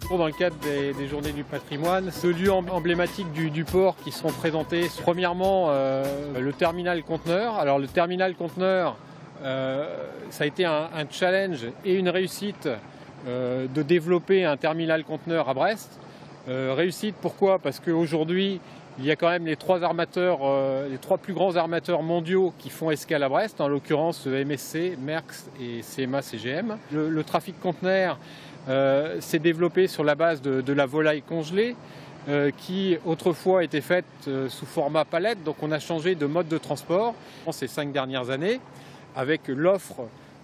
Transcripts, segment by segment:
Dans le cadre des Journées du patrimoine, ce lieu emblématique du port qui seront présentés, premièrement le terminal conteneur. Alors le terminal conteneur, ça a été un challenge et une réussite de développer un terminal conteneur à Brest. Réussite pourquoi? Parce qu'aujourd'hui, il y a quand même les trois plus grands armateurs mondiaux qui font escale à Brest, en l'occurrence MSC, Maersk et CMA-CGM. Le trafic conteneur s'est développé sur la base de la volaille congelée qui autrefois était faite sous format palette. Donc on a changé de mode de transport en ces 5 dernières années avec l'offre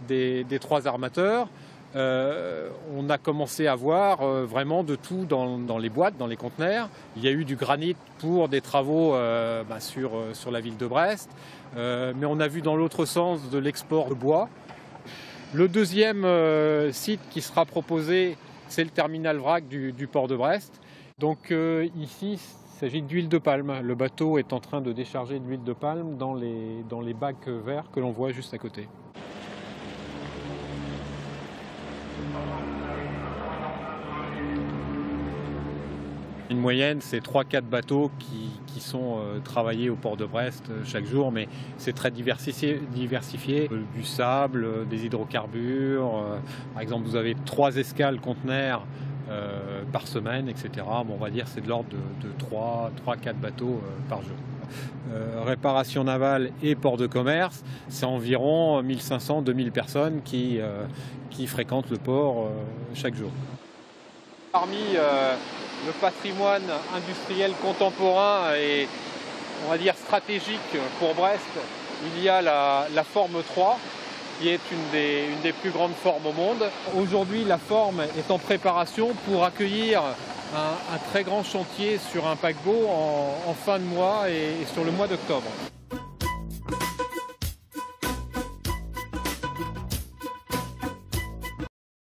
des trois armateurs. On a commencé à voir vraiment de tout dans les boîtes, dans les conteneurs. Il y a eu du granit pour des travaux sur la ville de Brest, mais on a vu dans l'autre sens de l'export de bois. Le deuxième site qui sera proposé, c'est le terminal vrac du port de Brest. Donc ici, il s'agit d'huile de palme. Le bateau est en train de décharger de l'huile de palme dans les bacs verts que l'on voit juste à côté. Une moyenne, c'est 3-4 bateaux qui sont travaillés au port de Brest chaque jour, mais c'est très diversifié. Du sable, des hydrocarbures. Par exemple, vous avez 3 escales conteneurs par semaine, etc. Bon, on va dire que c'est de l'ordre de 3-4 bateaux par jour. Réparation navale et port de commerce, c'est environ 1500-2000 personnes qui fréquentent le port chaque jour. Parmi le patrimoine industriel contemporain et on va dire stratégique pour Brest, il y a la Forme 3 qui est une des plus grandes formes au monde. Aujourd'hui, la Forme est en préparation pour accueillir un très grand chantier sur un paquebot en fin de mois et sur le mois d'octobre.